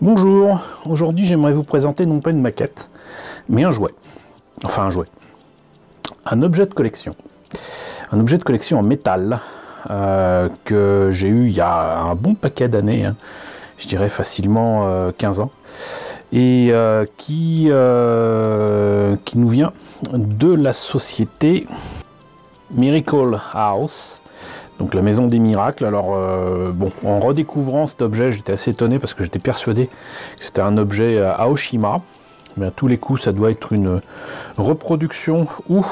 Bonjour, aujourd'hui j'aimerais vous présenter non pas une maquette, mais un jouet. Enfin un jouet. Un objet de collection. Un objet de collection en métal que j'ai eu il y a un bon paquet d'années, hein, je dirais facilement 15 ans, et qui nous vient de la société Miracle House. Donc la maison des miracles. Alors bon, en redécouvrant cet objet, j'étais assez étonné parce que j'étais persuadé que c'était un objet Aoshima. Mais à tous les coups, ça doit être une reproduction ou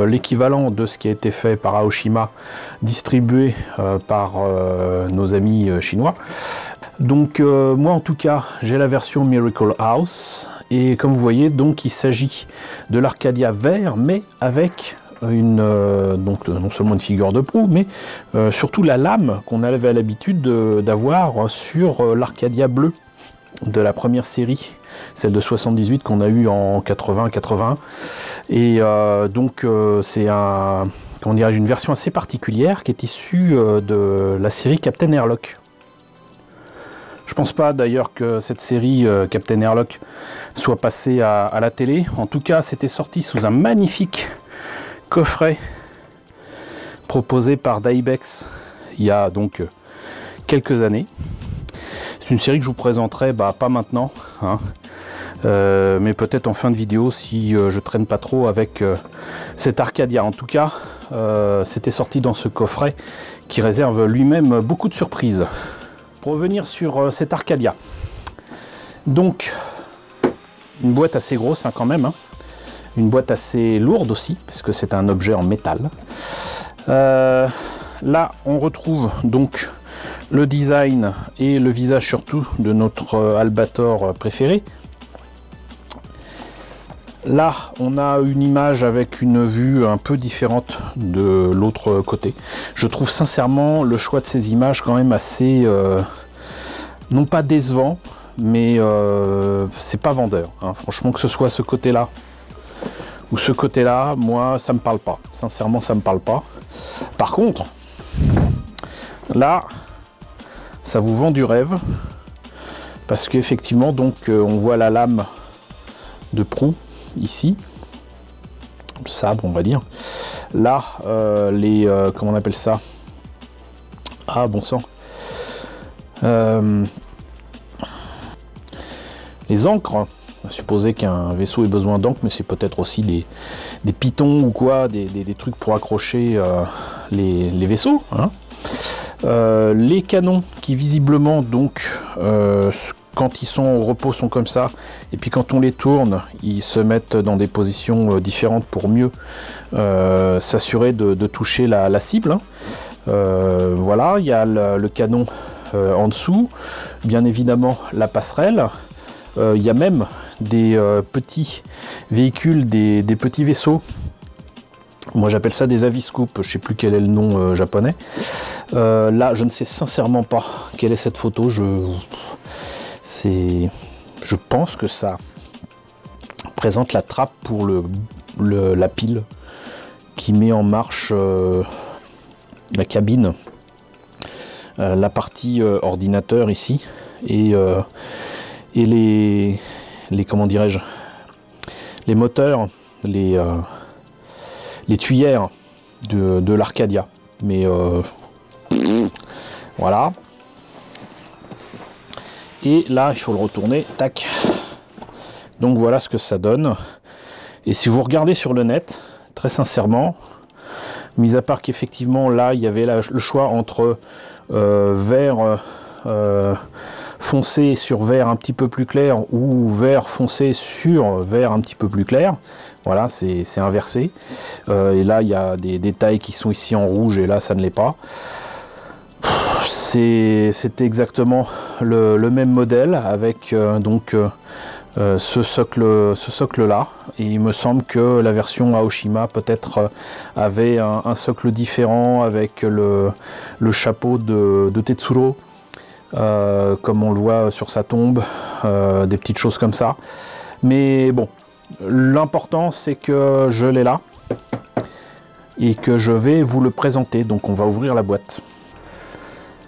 l'équivalent de ce qui a été fait par Aoshima, distribué par nos amis chinois. Donc moi en tout cas, j'ai la version Miracle House. Et comme vous voyez, donc il s'agit de l'Arcadia vert, mais avec donc non seulement une figure de proue, mais surtout la lame qu'on avait l'habitude d'avoir sur l'Arcadia bleu de la première série, celle de 78 qu'on a eu en 80-81. Et donc c'est comment dirais-je, une version assez particulière qui est issue de la série Captain Airlock. Je pense pas d'ailleurs que cette série Captain Airlock soit passée à la télé. En tout cas, c'était sorti sous un magnifique coffret proposé par Daibex il y a donc quelques années. C'est une série que je vous présenterai pas maintenant, hein, mais peut-être en fin de vidéo si je traîne pas trop avec cet Arcadia. En tout cas, c'était sorti dans ce coffret qui réserve lui-même beaucoup de surprises. Pour revenir sur cet Arcadia, donc une boîte assez grosse, hein, quand même, hein. Une boîte assez lourde aussi, parce que c'est un objet en métal. Là, on retrouve donc le design et le visage surtout de notre Albator préféré. Là, on a une image avec une vue un peu différente de l'autre côté. Je trouve sincèrement le choix de ces images quand même assez, non pas décevant, mais c'est pas vendeur, hein. Franchement, que ce soit ce côté-là ou ce côté-là, moi, ça me parle pas. Sincèrement, ça me parle pas. Par contre, là, ça vous vend du rêve, parce qu'effectivement, donc, on voit la lame de proue ici, le sabre, on va dire. Là, comment on appelle ça? Ah, bon sang. Les ancres. À supposer qu'un vaisseau ait besoin d'encre, mais c'est peut-être aussi des pitons ou quoi, des trucs pour accrocher les vaisseaux, hein. Les canons qui visiblement donc quand ils sont au repos sont comme ça, et puis quand on les tourne ils se mettent dans des positions différentes pour mieux s'assurer de toucher la cible, hein. Voilà, il y a le canon en dessous, bien évidemment la passerelle, il y a même des petits véhicules, des petits vaisseaux. Moi j'appelle ça des aviscoupes, je sais plus quel est le nom japonais. Là je ne sais sincèrement pas quelle est cette photo. Je pense que ça présente la trappe pour la pile qui met en marche la cabine, la partie ordinateur ici, et les comment dirais-je, les moteurs, les tuyères de l'Arcadia. Mais voilà. Et là, il faut le retourner. Tac. Donc voilà ce que ça donne. Et si vous regardez sur le net, très sincèrement, mis à part qu'effectivement là, il y avait le choix entre vert foncé sur vert un petit peu plus clair ou vert foncé sur vert un petit peu plus clair. Voilà, c'est inversé. Et là, il y a des détails qui sont ici en rouge et là, ça ne l'est pas. C'est exactement le même modèle avec donc ce socle là. Et il me semble que la version Aoshima peut-être avait un socle différent avec le chapeau de Tetsuro. Comme on le voit sur sa tombe, des petites choses comme ça. Mais bon, l'important c'est que je l'ai là et que je vais vous le présenter. Donc on va ouvrir la boîte.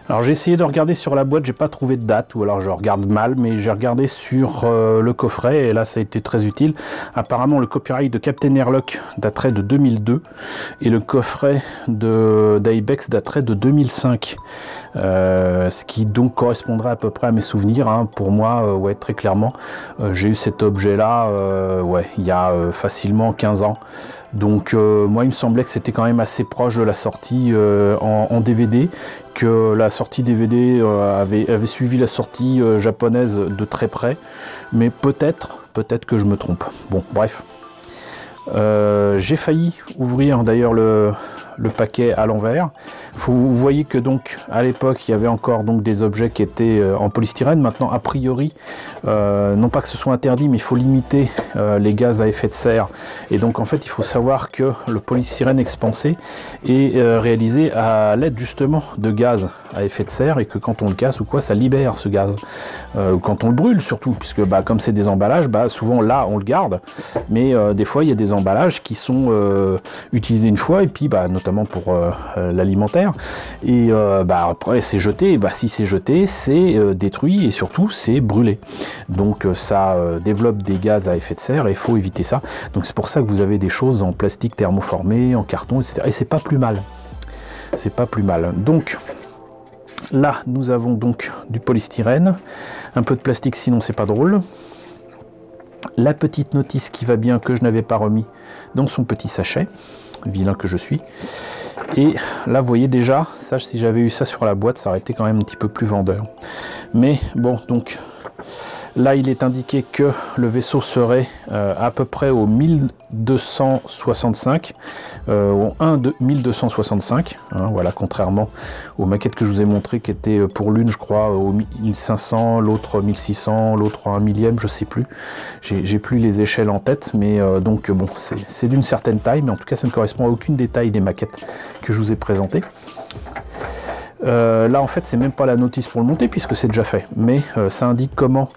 Alors j'ai essayé de regarder sur la boîte, j'ai pas trouvé de date, ou alors je regarde mal, mais j'ai regardé sur le coffret, et là ça a été très utile. Apparemment le copyright de Captain Airlock daterait de 2002, et le coffret d'Ibex daterait de 2005. Ce qui donc correspondrait à peu près à mes souvenirs, hein. Pour moi, ouais, très clairement, j'ai eu cet objet-là, ouais, il y a facilement 15 ans. Donc moi il me semblait que c'était quand même assez proche de la sortie en DVD, que la sortie DVD avait suivi la sortie japonaise de très près, mais peut-être que je me trompe. Bon, bref. J'ai failli ouvrir d'ailleurs le paquet à l'envers. Vous voyez que donc à l'époque il y avait encore donc des objets qui étaient en polystyrène. Maintenant a priori, non pas que ce soit interdit, mais il faut limiter les gaz à effet de serre. Et donc en fait il faut savoir que le polystyrène expansé est réalisé à l'aide justement de gaz à effet de serre, et que quand on le casse ou quoi, ça libère ce gaz. Quand on le brûle surtout, puisque comme c'est des emballages, souvent là on le garde, mais des fois il y a des emballages qui sont utilisés une fois, et puis notamment pour l'alimentaire, et après c'est jeté, et si c'est jeté, c'est détruit, et surtout c'est brûlé. Donc ça développe des gaz à effet de serre, et il faut éviter ça. Donc c'est pour ça que vous avez des choses en plastique thermoformé, en carton, etc. Et c'est pas plus mal. C'est pas plus mal. Donc là, nous avons donc du polystyrène, un peu de plastique, sinon c'est pas drôle. La petite notice qui va bien, que je n'avais pas remis dans son petit sachet, vilain que je suis. Et là, vous voyez déjà, ça, si j'avais eu ça sur la boîte, ça aurait été quand même un petit peu plus vendeur. Mais bon, donc là, il est indiqué que le vaisseau serait à peu près au 1265, au 1 de 1265, hein, voilà, contrairement aux maquettes que je vous ai montrées qui étaient pour l'une, je crois, au 1500, l'autre 1600, l'autre 1 millième, je sais plus. J'ai plus les échelles en tête, mais donc bon, c'est d'une certaine taille, mais en tout cas, ça ne correspond à aucune des tailles des maquettes que je vous ai présentées. Là en fait c'est même pas la notice pour le monter puisque c'est déjà fait, mais ça indique comment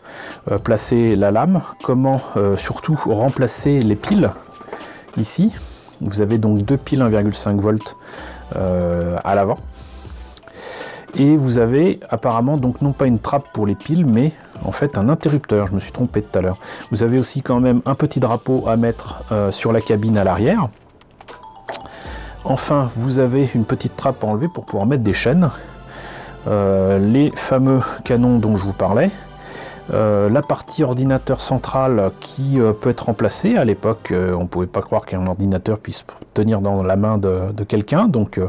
placer la lame, comment surtout remplacer les piles. Ici vous avez donc deux piles 1,5 volts à l'avant, et vous avez apparemment donc non pas une trappe pour les piles, mais en fait un interrupteur. Je me suis trompé tout à l'heure. Vous avez aussi quand même un petit drapeau à mettre sur la cabine à l'arrière. Enfin, vous avez une petite trappe à enlever pour pouvoir mettre des chaînes, les fameux canons dont je vous parlais, la partie ordinateur central qui peut être remplacée. À l'époque, on ne pouvait pas croire qu'un ordinateur puisse tenir dans la main de quelqu'un, donc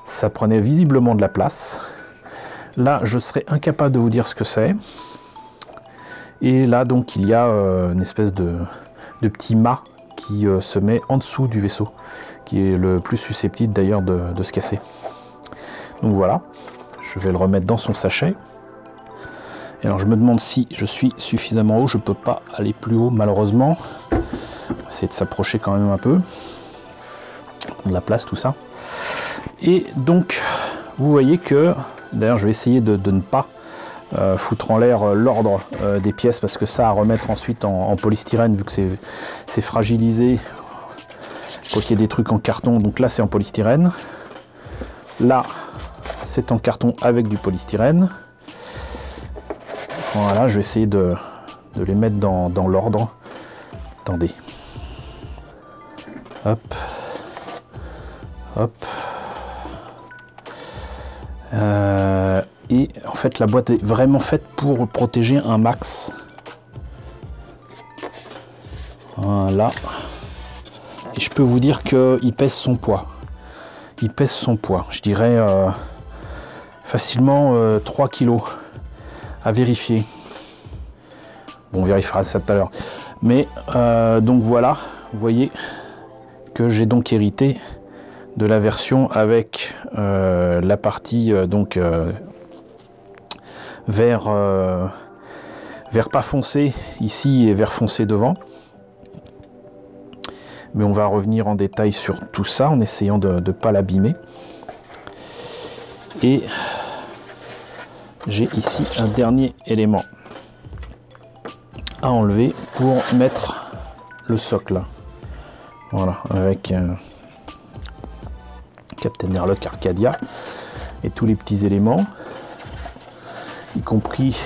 ça prenait visiblement de la place. Là, je serais incapable de vous dire ce que c'est. Et là, donc, il y a une espèce de petit mât qui se met en dessous du vaisseau, qui est le plus susceptible d'ailleurs de se casser. Donc voilà, je vais le remettre dans son sachet. Et alors je me demande si je suis suffisamment haut. Je peux pas aller plus haut malheureusement. On va essayer de s'approcher quand même un peu. De la place, tout ça. Et donc vous voyez que, d'ailleurs je vais essayer de ne pas foutre en l'air l'ordre des pièces, parce que ça à remettre ensuite en polystyrène, vu que c'est fragilisé. Faut qu'il y ait des trucs en carton, donc là c'est en polystyrène. Là c'est en carton avec du polystyrène. Voilà, je vais essayer de les mettre dans l'ordre. Attendez. Hop. Hop. Et en fait la boîte est vraiment faite pour protéger un max. Voilà. Et je peux vous dire qu'il pèse son poids. Il pèse son poids. Je dirais facilement 3 kg. À vérifier. Bon, on vérifiera ça tout à l'heure. Mais donc voilà, vous voyez que j'ai donc hérité de la version avec la partie donc vert pas foncé ici et vert foncé devant. Mais on va revenir en détail sur tout ça en essayant de ne pas l'abîmer. Et j'ai ici un dernier élément à enlever pour mettre le socle. Voilà, avec Captain Airlock Arcadia et tous les petits éléments. y compris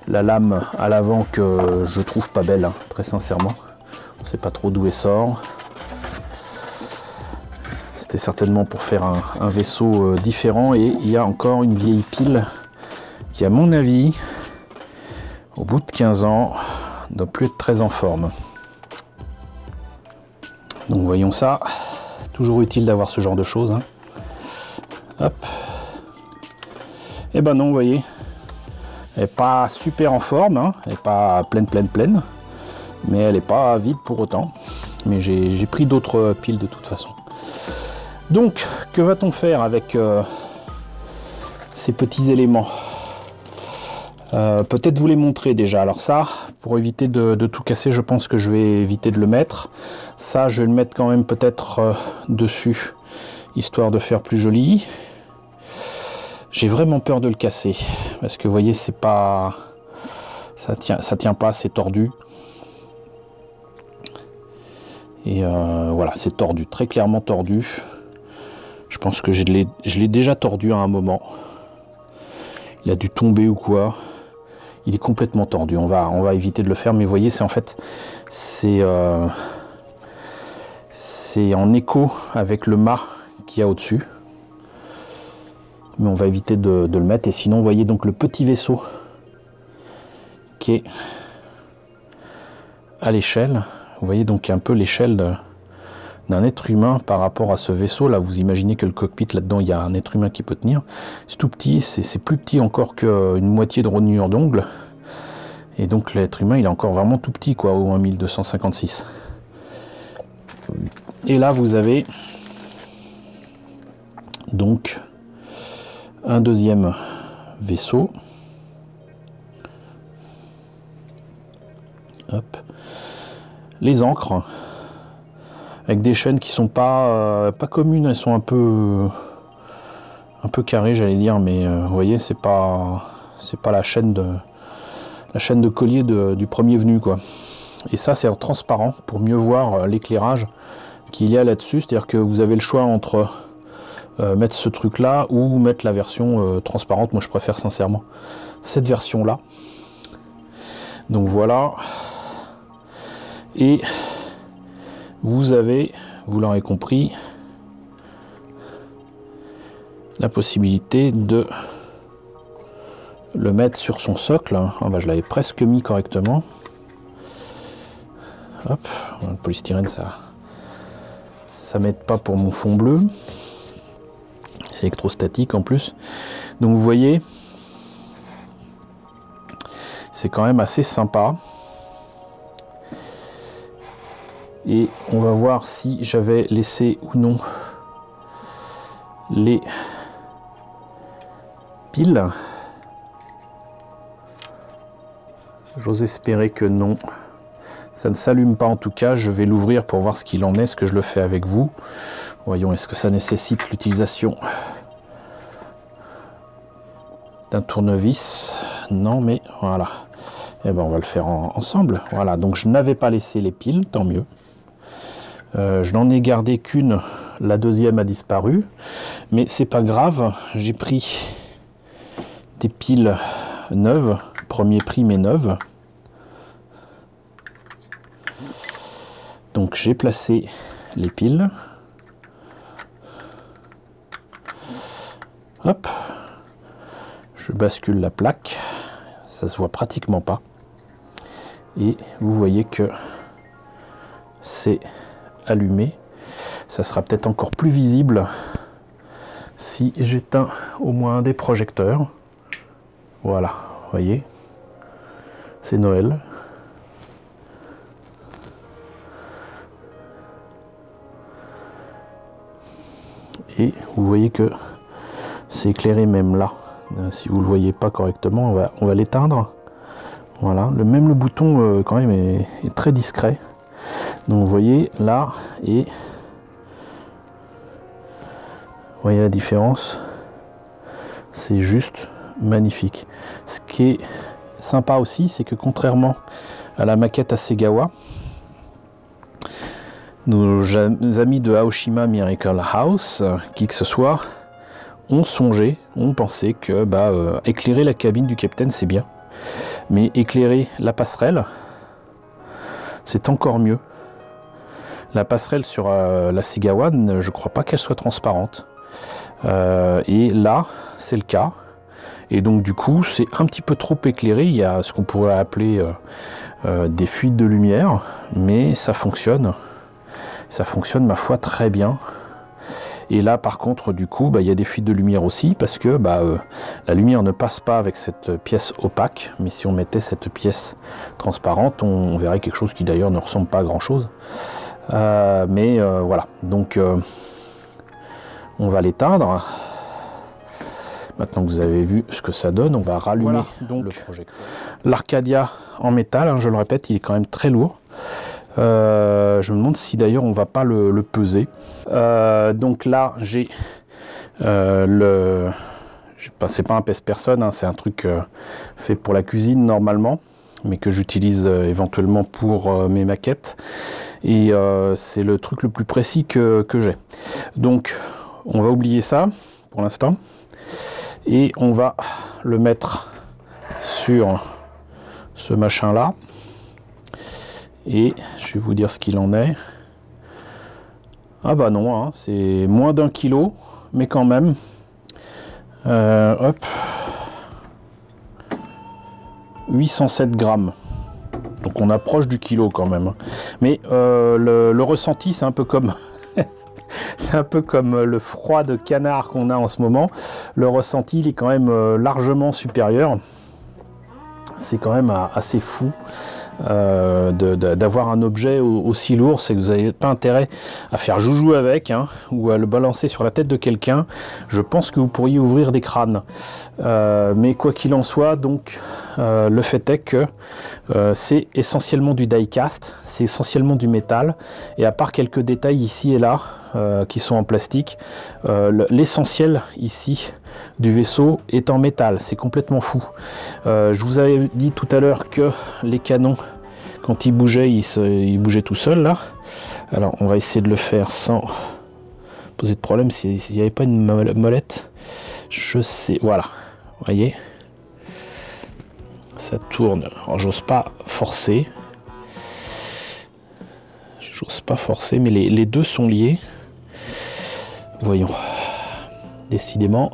la lame à l'avant que je trouve pas belle, hein, très sincèrement. On sait pas trop d'où elle sort. C'était certainement pour faire un vaisseau différent, et il y a encore une vieille pile qui, à mon avis, au bout de 15 ans, ne doit plus être très en forme. Donc voyons ça, toujours utile d'avoir ce genre de choses, hein. Hop. Et ben non, vous voyez, elle n'est pas super en forme, hein. Elle n'est pas pleine, mais elle n'est pas vide pour autant. Mais j'ai pris d'autres piles de toute façon. Donc, que va-t-on faire avec ces petits éléments? Peut-être vous les montrer déjà. Alors ça, pour éviter de tout casser, je pense que je vais éviter de le mettre. Ça, je vais le mettre quand même peut-être dessus, histoire de faire plus joli. J'ai vraiment peur de le casser, parce que vous voyez, c'est pas... ça tient pas, c'est tordu. Et voilà, c'est tordu, très clairement tordu. Je pense que je l'ai déjà tordu à un moment. Il a dû tomber ou quoi. Il est complètement tordu. On va éviter de le faire. Mais vous voyez, c'est en fait, c'est en écho avec le mât qu'il y a au-dessus. Mais on va éviter de le mettre. Et sinon, vous voyez donc le petit vaisseau qui est à l'échelle. Vous voyez donc un peu l'échelle d'un être humain par rapport à ce vaisseau. Là, vous imaginez que le cockpit, là-dedans, il y a un être humain qui peut tenir. C'est tout petit, c'est plus petit encore qu'une moitié de rognure d'ongle. Et donc l'être humain, il est encore vraiment tout petit, quoi, au 1256. Et là, vous avez donc un deuxième vaisseau. Hop. Les ancres, avec des chaînes qui sont pas communes, elles sont un peu carrées, j'allais dire, mais vous voyez, c'est pas la chaîne de collier du premier venu, quoi. Et ça, c'est transparent pour mieux voir l'éclairage qu'il y a là-dessus. C'est-à-dire que vous avez le choix entre mettre ce truc là ou mettre la version transparente. Moi, je préfère sincèrement cette version là. Donc voilà. Et vous avez, vous l'aurez compris, la possibilité de le mettre sur son socle. Ah bah, je l'avais presque mis correctement. Hop, le polystyrène, ça m'aide pas pour mon fond bleu. C'est électrostatique en plus. Donc vous voyez, c'est quand même assez sympa. Et on va voir si j'avais laissé ou non les piles. J'ose espérer que non. Ça ne s'allume pas en tout cas. Je vais l'ouvrir pour voir ce qu'il en est. Est-ce que je le fais avec vous? Voyons, est-ce que ça nécessite l'utilisation d'un tournevis? Non, mais voilà. Eh ben, on va le faire ensemble. Voilà, donc je n'avais pas laissé les piles, tant mieux. Je n'en ai gardé qu'une, la deuxième a disparu, mais c'est pas grave, j'ai pris des piles neuves, premier prix mais neuves. Donc j'ai placé les piles. Hop, je bascule la plaque, ça se voit pratiquement pas. Et vous voyez que c'est allumé. Ça sera peut-être encore plus visible si j'éteins au moins un des projecteurs. Voilà, vous voyez, c'est Noël. Et vous voyez que c'est éclairé même là. Si vous le voyez pas correctement, on va l'éteindre. Voilà, même le bouton quand même est très discret. Donc vous voyez là, et vous voyez la différence, c'est juste magnifique. Ce qui est sympa aussi, c'est que contrairement à la maquette Hasegawa, nos amis de Aoshima Miracle House, qui que ce soit, ont songé, ont pensé que éclairer la cabine du capitaine c'est bien, mais éclairer la passerelle c'est encore mieux. La passerelle sur la Sega One, je crois pas qu'elle soit transparente, et là c'est le cas, et donc du coup c'est un petit peu trop éclairé. Il y a ce qu'on pourrait appeler des fuites de lumière, mais ça fonctionne ma foi très bien. Et là par contre du coup il y a des fuites de lumière aussi, parce que la lumière ne passe pas avec cette pièce opaque, mais si on mettait cette pièce transparente on verrait quelque chose qui d'ailleurs ne ressemble pas à grand chose, mais voilà, donc on va l'éteindre. Maintenant que vous avez vu ce que ça donne, on va rallumer donc le projecteur. L'Arcadia en métal, je le répète, il est quand même très lourd. Je me demande si d'ailleurs on va pas le peser. Donc là j'ai c'est pas un pèse-personne, c'est un truc fait pour la cuisine normalement, mais que j'utilise éventuellement pour mes maquettes, et c'est le truc le plus précis que j'ai. Donc on va oublier ça pour l'instant et on va le mettre sur ce machin là. Et je vais vous dire ce qu'il en est. Ah bah non, c'est moins d'1 kilo, mais quand même. Hop. 807 grammes. Donc on approche du kilo quand même. Mais le ressenti, c'est un peu comme... c'est un peu comme le froid de canard qu'on a en ce moment. Le ressenti, il est quand même largement supérieur. C'est quand même assez fou. D'avoir un objet aussi lourd, c'est que vous n'avez pas intérêt à faire joujou avec, ou à le balancer sur la tête de quelqu'un. Je pense que vous pourriez ouvrir des crânes, mais quoi qu'il en soit, donc le fait est que c'est essentiellement du die-cast, c'est essentiellement du métal, et à part quelques détails ici et là qui sont en plastique, l'essentiel ici du vaisseau est en métal. C'est complètement fou. Je vous avais dit tout à l'heure que les canons, quand ils bougeaient, ils bougeaient tout seuls là. Alors on va essayer de le faire sans poser de problème. S'il n'y avait pas une molette, je sais, voilà, vous voyez, ça tourne. Alors j'ose pas forcer, mais les deux sont liés. Voyons, décidément.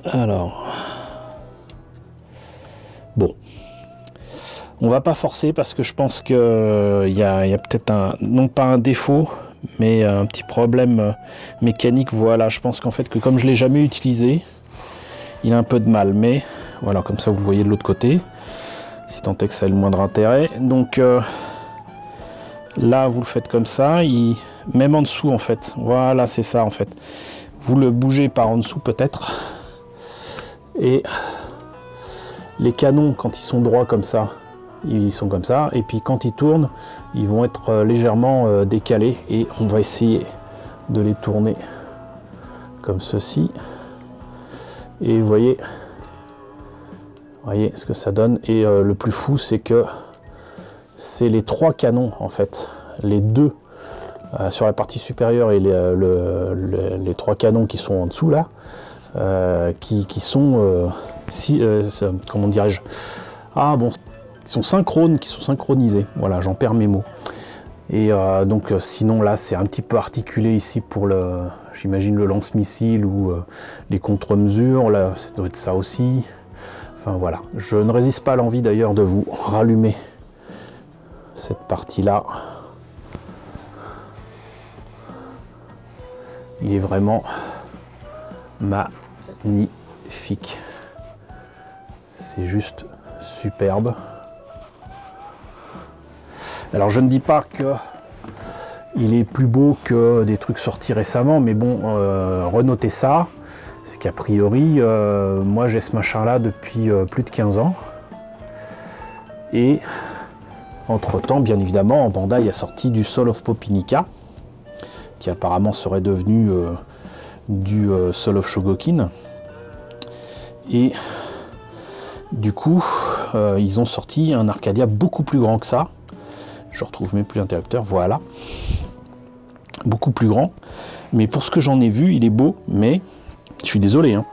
Alors, bon, on va pas forcer parce que je pense que il y a peut-être non pas un défaut, mais un petit problème mécanique. Voilà, je pense qu'en fait que comme je l'ai jamais utilisé, il a un peu de mal, mais voilà, comme ça vous le voyez de l'autre côté, si tant est que ça ait le moindre intérêt. Donc là vous le faites comme ça, même en dessous en fait, voilà, c'est ça en fait, vous le bougez par en dessous peut-être. Et les canons, quand ils sont droits comme ça, ils sont comme ça, et puis quand ils tournent, ils vont être légèrement décalés, et on va essayer de les tourner comme ceci, et vous voyez ce que ça donne. Et le plus fou, c'est que c'est les trois canons en fait, les deux sur la partie supérieure et les trois canons qui sont en dessous là, qui sont comment dirais-je, qui sont synchronisés. Voilà, j'en perds mes mots. Et donc sinon là c'est un petit peu articulé ici pour j'imagine le lance-missile ou les contre-mesures, là ça doit être ça aussi. Enfin voilà, je ne résiste pas à l'envie d'ailleurs de vous rallumer cette partie là. Il est vraiment magnifique. C'est juste superbe. Alors je ne dis pas que il est plus beau que des trucs sortis récemment, mais bon, renotez ça, c'est qu'a priori, moi j'ai ce machin là depuis plus de 15 ans. Et entre temps, bien évidemment, Bandai a sorti du Soul of Popinica, qui apparemment serait devenu du Soul of Shogokin. Et du coup, ils ont sorti un Arcadia beaucoup plus grand que ça. Je retrouve mes plus interrupteurs, voilà. Beaucoup plus grand. Mais pour ce que j'en ai vu, il est beau, mais je suis désolé, hein.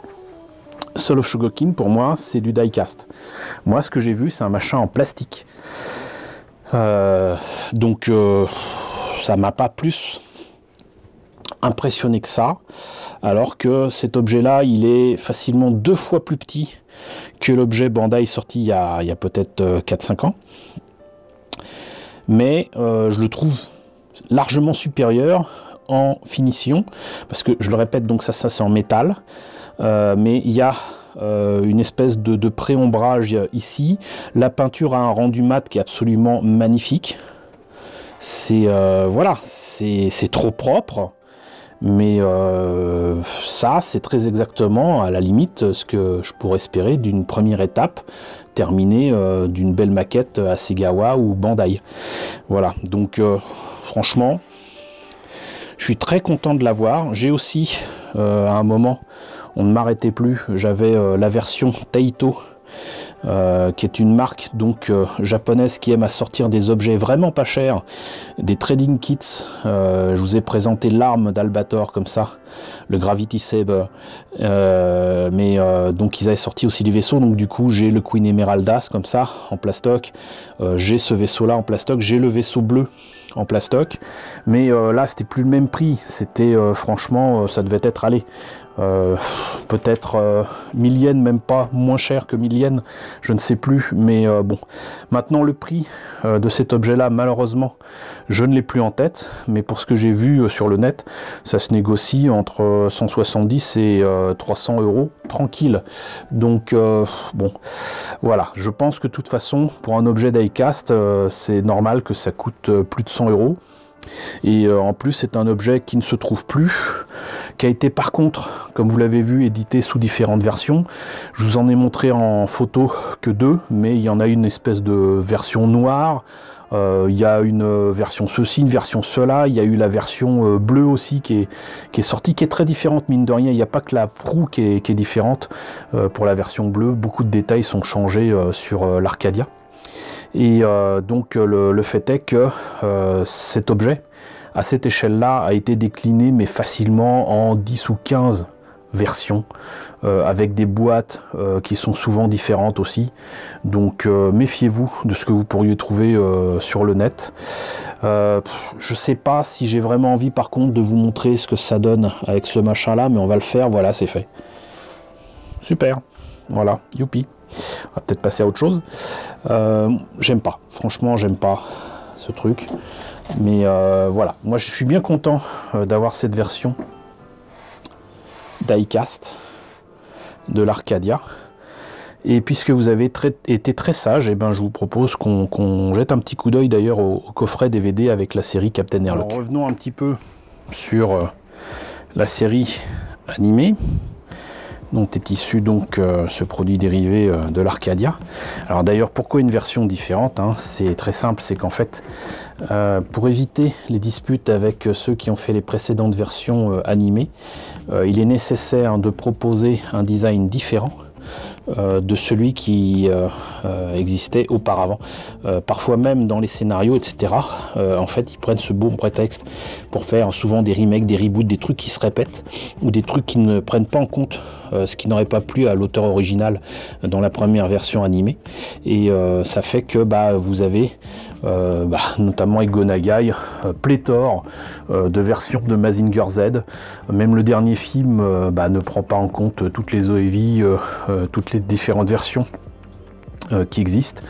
Soul of Shogokin, pour moi, c'est du die-cast. Moi, ce que j'ai vu, c'est un machin en plastique. Donc, ça m'a pas plus impressionné que ça, alors que cet objet-là, il est facilement 2 fois plus petit que l'objet Bandai sorti il y a peut-être 4-5 ans. Mais je le trouve largement supérieur en finition, parce que, je le répète, donc ça c'est en métal. Mais il y a une espèce de pré-ombrage ici. La peinture a un rendu mat qui est absolument magnifique. C'est voilà, c'est trop propre, mais ça c'est très exactement à la limite ce que je pourrais espérer d'une première étape terminée d'une belle maquette Hasegawa ou Bandai. Voilà, donc franchement, je suis très content de l'avoir. J'ai aussi à un moment, on ne m'arrêtait plus, j'avais la version Taito, qui est une marque donc japonaise qui aime à sortir des objets vraiment pas chers, des trading kits. Je vous ai présenté l'arme d'Albator comme ça, le Gravity Saber, donc ils avaient sorti aussi des vaisseaux, donc du coup j'ai le Queen Emeraldas comme ça en plastoc, j'ai ce vaisseau là en plastoc, j'ai le vaisseau bleu en plastoc, mais là c'était plus le même prix, c'était franchement ça devait être allé peut-être 1000 yens, même pas, moins cher que 1000 yens, je ne sais plus, mais bon, maintenant le prix de cet objet là, malheureusement je ne l'ai plus en tête, mais pour ce que j'ai vu sur le net, ça se négocie entre 170 et 300 euros tranquille, donc bon, voilà, je pense que de toute façon pour un objet diecast c'est normal que ça coûte plus de 100 euros. Et en plus c'est un objet qui ne se trouve plus, qui a été par contre, comme vous l'avez vu, édité sous différentes versions. Je vous en ai montré en photo que 2, mais il y en a une espèce de version noire, il y a une version ceci, une version cela, il y a eu la version bleue aussi qui est sortie, qui est très différente mine de rien. Il n'y a pas que la proue qui est différente pour la version bleue, beaucoup de détails sont changés sur l'Arcadia. Et donc le fait est que cet objet, à cette échelle-là, a été décliné, mais facilement en 10 ou 15 versions, avec des boîtes qui sont souvent différentes aussi. Donc méfiez-vous de ce que vous pourriez trouver sur le net. Je sais pas si j'ai vraiment envie par contre de vous montrer ce que ça donne avec ce machin-là, mais on va le faire, voilà, c'est fait. Super, voilà, youpi. On va peut-être passer à autre chose. J'aime pas, franchement j'aime pas ce truc, mais voilà, moi je suis bien content d'avoir cette version diecast de l'Arcadia, et puisque vous avez été très sage, et ben je vous propose qu'on jette un petit coup d'œil d'ailleurs au coffret DVD avec la série Captain Airlock. Alors, revenons un petit peu sur la série animée dont est issu donc ce produit dérivé de l'Arcadia. Alors d'ailleurs, pourquoi une version différente, hein? C'est très simple, c'est qu'en fait, pour éviter les disputes avec ceux qui ont fait les précédentes versions animées, il est nécessaire de proposer un design différent de celui qui existait auparavant. Parfois même dans les scénarios, etc. En fait, ils prennent ce beau prétexte pour faire souvent des remakes, des reboots, des trucs qui se répètent, ou des trucs qui ne prennent pas en compte ce qui n'aurait pas plu à l'auteur original dans la première version animée. Et ça fait que vous avez notamment Ego Nagai, pléthore de versions de Mazinger Z. Même le dernier film ne prend pas en compte toutes les OEV, toutes les différentes versions qui existent.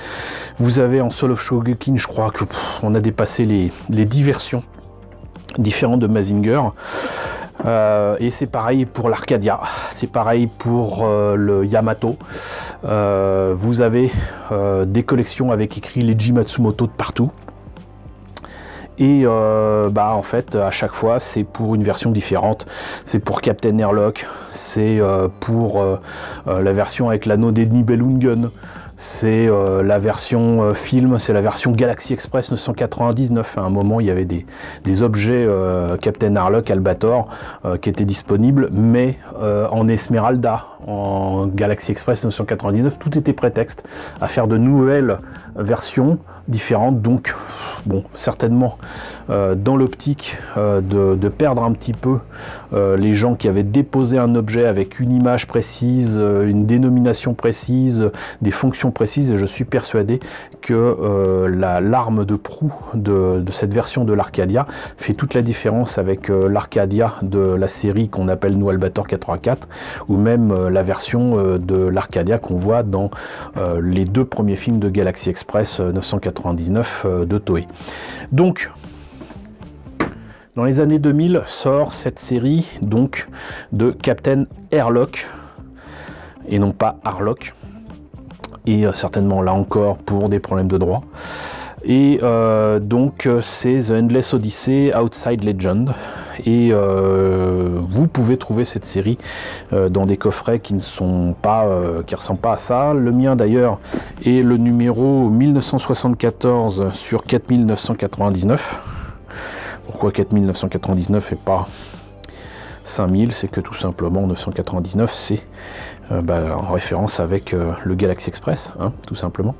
Vous avez en Soul of Shogokin, je crois que on a dépassé les 10 versions différentes de Mazinger. Et c'est pareil pour l'Arcadia, c'est pareil pour le Yamato. Vous avez des collections avec écrit Leiji Matsumoto de partout. Et en fait, à chaque fois, c'est pour une version différente. C'est pour Captain Airlock, c'est pour la version avec l'anneau d'Nibelungen, c'est la version film, c'est la version Galaxy Express 999. À un moment, il y avait des objets Captain Airlock, Albator qui étaient disponibles, mais en Esmeralda, en Galaxy Express 999, tout était prétexte à faire de nouvelles versions différentes, donc bon, certainement dans l'optique de perdre un petit peu les gens qui avaient déposé un objet avec une image précise, une dénomination précise, des fonctions précises, et je suis persuadé que l'arme de proue de cette version de l'Arcadia fait toute la différence avec l'Arcadia de la série qu'on appelle nous Albator 84, ou même la version de l'Arcadia qu'on voit dans les 2 premiers films de Galaxy Express 999 de Toei. Donc, dans les années 2000 sort cette série donc de Captain Airlock et non pas Harlock, et certainement là encore pour des problèmes de droit. Et donc c'est The Endless Odyssey Outside Legend, et vous pouvez trouver cette série dans des coffrets qui ne sont pas qui ressemblent pas à ça. Le mien d'ailleurs est le numéro 1974 sur 4999. Pourquoi 4999 et pas 5000? C'est que tout simplement 999 c'est en référence avec le Galaxy Express, hein, tout simplement.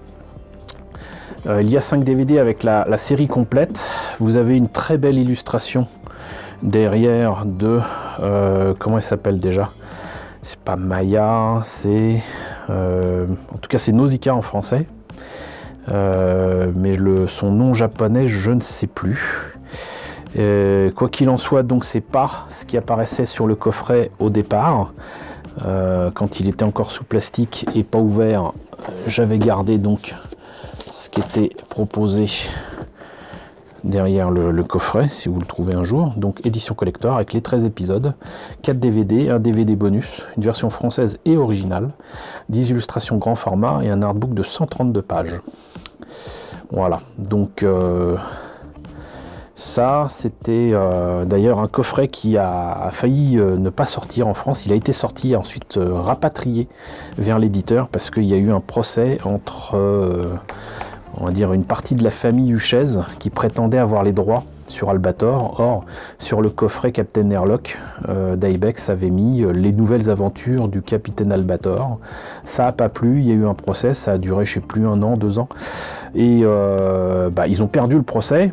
Il y a 5 DVD avec la série complète. Vous avez une très belle illustration derrière de comment elle s'appelle déjà? C'est pas Maya, c'est en tout cas c'est Nausicaa en français, mais son nom japonais je ne sais plus. Quoi qu'il en soit, donc c'est pas ce qui apparaissait sur le coffret au départ. Quand il était encore sous plastique et pas ouvert, j'avais gardé donc ce qui était proposé derrière le coffret, si vous le trouvez un jour. Donc édition collector avec les 13 épisodes, 4 DVD, un DVD bonus, une version française et originale, 10 illustrations grand format et un artbook de 132 pages. Voilà, donc ça c'était d'ailleurs un coffret qui a failli ne pas sortir en France. Il a été sorti ensuite rapatrié vers l'éditeur parce qu'il y a eu un procès entre on va dire une partie de la famille Huchez qui prétendait avoir les droits sur Albator. Or sur le coffret Captain Airlock, d'Ibex avait mis les nouvelles aventures du capitaine Albator. Ça n'a pas plu, il y a eu un procès, ça a duré je sais plus 1 an, 2 ans, et ils ont perdu le procès.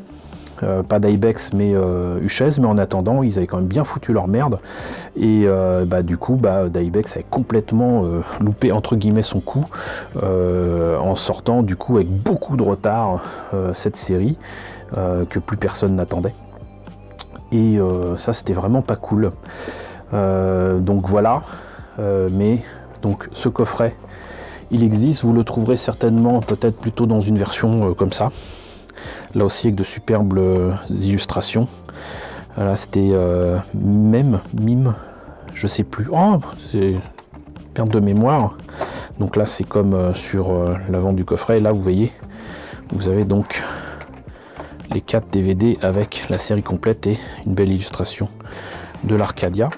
Pas d'Ibex mais Huchez, mais en attendant ils avaient quand même bien foutu leur merde, et du coup d'Ibex avait complètement loupé entre guillemets son coup en sortant du coup avec beaucoup de retard cette série que plus personne n'attendait, et ça c'était vraiment pas cool. Donc voilà, mais donc ce coffret il existe, vous le trouverez certainement peut-être plutôt dans une version comme ça. Là aussi avec de superbes illustrations. Là c'était mime, je sais plus. Oh, c'est perte de mémoire. Donc là c'est comme sur l'avant du coffret. Et là vous voyez, vous avez donc les 4 DVD avec la série complète et une belle illustration de l'Arcadia.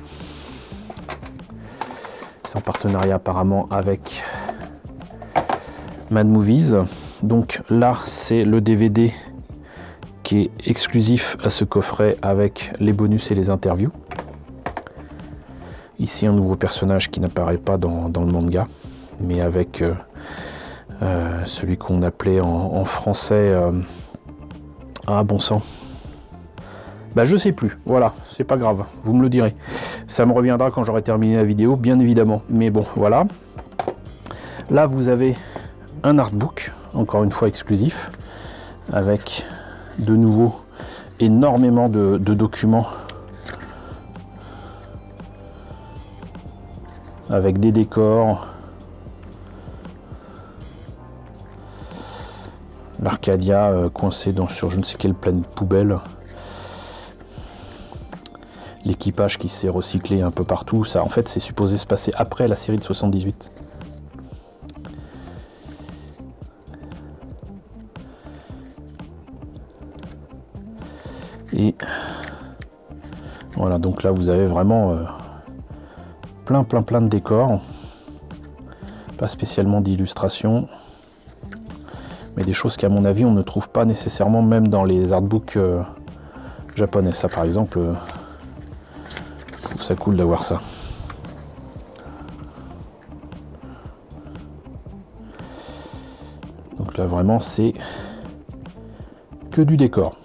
C'est en partenariat apparemment avec Mad Movies. Donc là c'est le DVD qui est exclusif à ce coffret avec les bonus et les interviews. Ici un nouveau personnage qui n'apparaît pas dans le manga, mais avec celui qu'on appelait en français ah bon sang, je sais plus, voilà, c'est pas grave, vous me le direz, ça me reviendra quand j'aurai terminé la vidéo bien évidemment, mais bon voilà. Là vous avez un artbook, encore une fois exclusif, avec de nouveau énormément de documents, avec des décors, l'Arcadia coincé sur je ne sais quelle planète poubelle, l'équipage qui s'est recyclé un peu partout. Ça en fait c'est supposé se passer après la série de 78. Et voilà, donc là vous avez vraiment plein de décors, pas spécialement d'illustrations, mais des choses qu'à mon avis on ne trouve pas nécessairement même dans les artbooks japonais. Ça par exemple, je trouve ça cool d'avoir ça. Donc là vraiment c'est que du décor.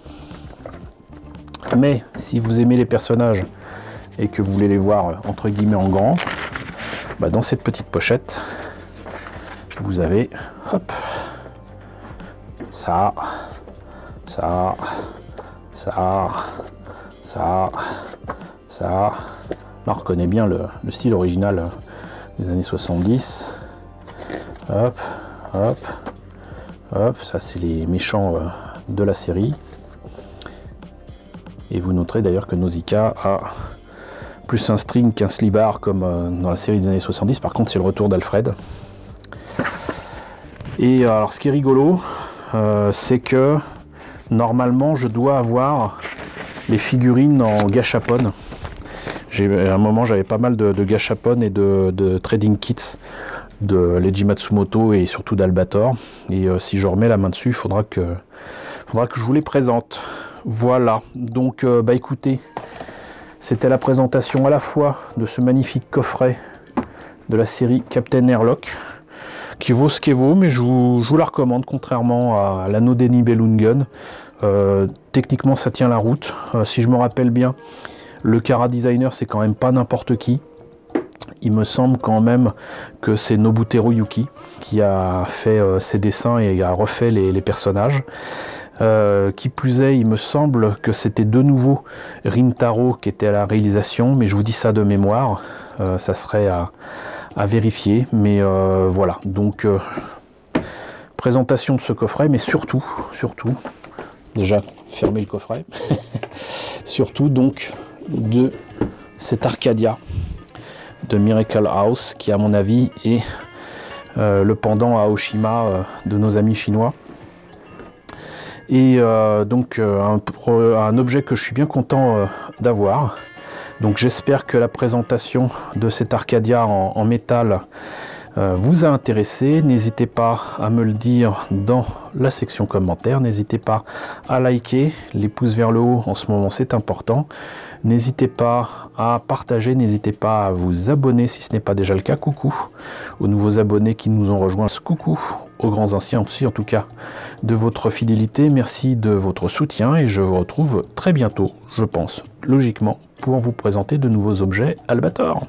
Mais si vous aimez les personnages et que vous voulez les voir entre guillemets en grand, bah dans cette petite pochette, vous avez hop, ça, ça, ça, ça, ça. Là on reconnaît bien le style original des années 70. Hop, hop, hop, ça c'est les méchants de la série. Et vous noterez d'ailleurs que Nausicaa a plus un string qu'un slibard comme dans la série des années 70. Par contre, c'est le retour d'Alfred. Et alors, ce qui est rigolo, c'est que normalement, je dois avoir les figurines en gachapon. À un moment, j'avais pas mal de gachapon et de trading kits de Leiji Matsumoto et surtout d'Albator. Et si je remets la main dessus, il faudra que je vous les présente. Voilà, donc bah écoutez, c'était la présentation à la fois de ce magnifique coffret de la série Captain Airlock, qui vaut ce qu'il vaut, mais je vous la recommande, contrairement à l'anneau des Nibelungen. Techniquement ça tient la route, si je me rappelle bien, le Kara designer c'est quand même pas n'importe qui. Il me semble quand même que c'est Nobuteru Yuki qui a fait ses dessins et a refait les personnages. Qui plus est, il me semble que c'était de nouveau Rintaro qui était à la réalisation, mais je vous dis ça de mémoire, ça serait à vérifier, mais voilà, donc présentation de ce coffret, mais surtout, déjà fermer le coffret, surtout donc de cet Arcadia de Miracle House, qui à mon avis est le pendant à Aoshima de nos amis chinois. Et donc un objet que je suis bien content d'avoir. Donc j'espère que la présentation de cet Arcadia en métal vous a intéressé. N'hésitez pas à me le dire dans la section commentaires. N'hésitez pas à liker, les pouces vers le haut en ce moment c'est important. N'hésitez pas à partager, n'hésitez pas à vous abonner si ce n'est pas déjà le cas. Coucou aux nouveaux abonnés qui nous ont rejoints. Coucou aux grands anciens aussi, en tout cas, de votre fidélité. Merci de votre soutien et je vous retrouve très bientôt, je pense, logiquement, pour vous présenter de nouveaux objets Albator.